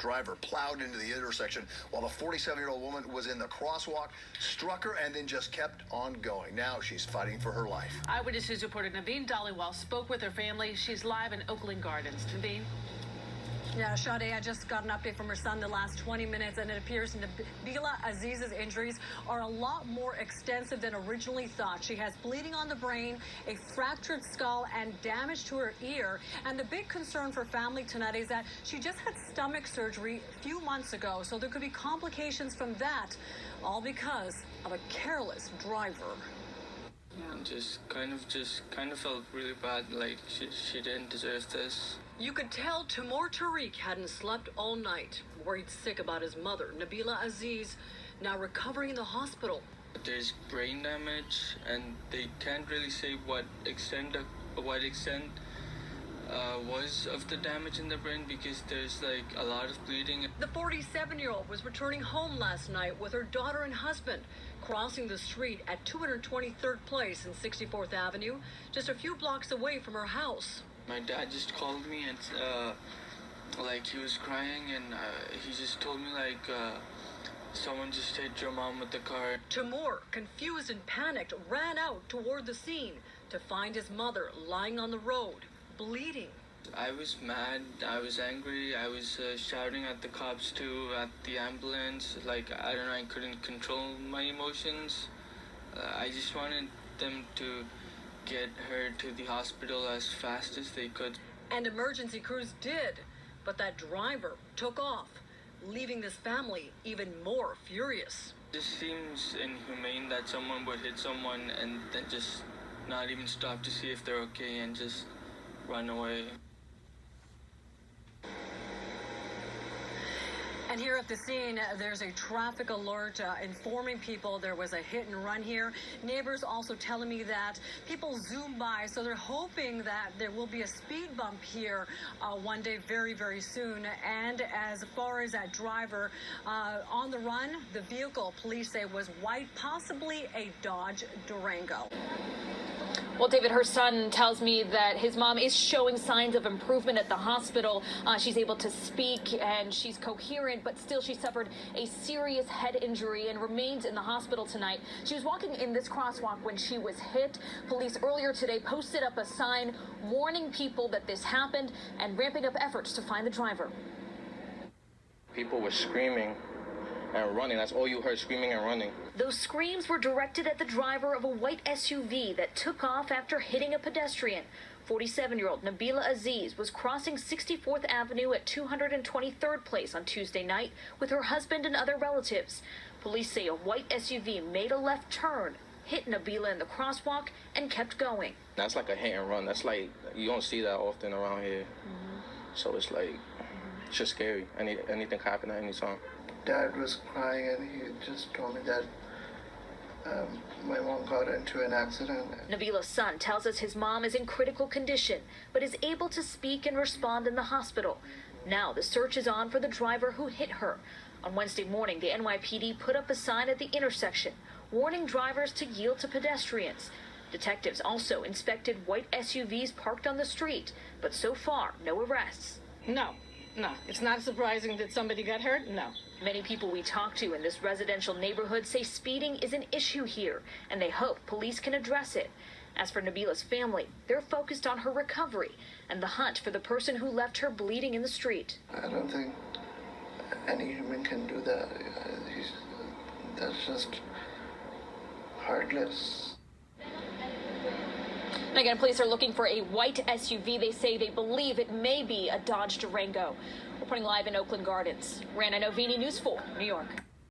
driver plowed into the intersection while the 47-year-old woman was in the crosswalk, struck her, and then just kept on going. Now she's fighting for her life. Eyewitness News reporter Naveen Dhaliwal spoke with her family. She's live in Oakland Gardens. Naveen? Yeah, Sade, I just got an update from her son the last 20 minutes, and it appears Nabila Aziz's injuries are a lot more extensive than originally thought. She has bleeding on the brain, a fractured skull, and damage to her ear. And the big concern for family tonight is that she just had stomach surgery a few months ago, so there could be complications from that, all because of a careless driver. And just kind of felt really bad, like she didn't deserve this. You could tell Timur Tariq hadn't slept all night, worried sick about his mother, Nabila Aziz, now recovering in the hospital. There's brain damage, and they can't really say what extent was of the damage in the brain, because there's like a lot of bleeding. The 47-year-old was returning home last night with her daughter and husband, crossing the street at 223rd Place and 64th Avenue, just a few blocks away from her house. My dad just called me and like he was crying, and he just told me like someone just hit your mom with the car. Timur, confused and panicked, ran out toward the scene to find his mother lying on the road, bleeding. I was mad, I was angry, I was shouting at the cops too, at the ambulance. Like, I don't know, I couldn't control my emotions. I just wanted them to get her to the hospital as fast as they could. And emergency crews did, but that driver took off, leaving this family even more furious. It just seems inhumane that someone would hit someone and then just not even stop to see if they're okay and just run away. And here at the scene, there's a traffic alert informing people there was a hit and run here. Neighbors also telling me that people zoom by, so they're hoping that there will be a speed bump here one day very, very soon. And as far as that driver on the run, the vehicle, police say, was white, possibly a Dodge Durango. Well, David, her son tells me that his mom is showing signs of improvement at the hospital. She's able to speak and she's coherent, but still she suffered a serious head injury and remains in the hospital tonight. She was walking in this crosswalk when she was hit. Police earlier today posted up a sign warning people that this happened and ramping up efforts to find the driver. People were screaming and running. That's all you heard, screaming and running. Those screams were directed at the driver of a white SUV that took off after hitting a pedestrian. 47-year-old Nabila Aziz was crossing 64th Avenue at 223rd Place on Tuesday night with her husband and other relatives. Police say a white SUV made a left turn, hit Nabila in the crosswalk, and kept going. That's like a hit and run. That's like, you don't see that often around here. So it's like, it's just scary. Anything can happen at any time. Dad was crying and he just told me that my mom got into an accident. Nabila's son tells us his mom is in critical condition, but is able to speak and respond in the hospital. Now the search is on for the driver who hit her. On Wednesday morning, the NYPD put up a sign at the intersection, warning drivers to yield to pedestrians. Detectives also inspected white SUVs parked on the street, but so far, no arrests. No, it's not surprising that somebody got hurt. No. Many people we talk to in this residential neighborhood say speeding is an issue here, and they hope police can address it. As for Nabila's family, they're focused on her recovery and the hunt for the person who left her bleeding in the street. I don't think any human can do that. That's just heartless. And again, police are looking for a white SUV. They say they believe it may be a Dodge Durango. Reporting live in Oakland Gardens, Rana Novini, News 4, New York.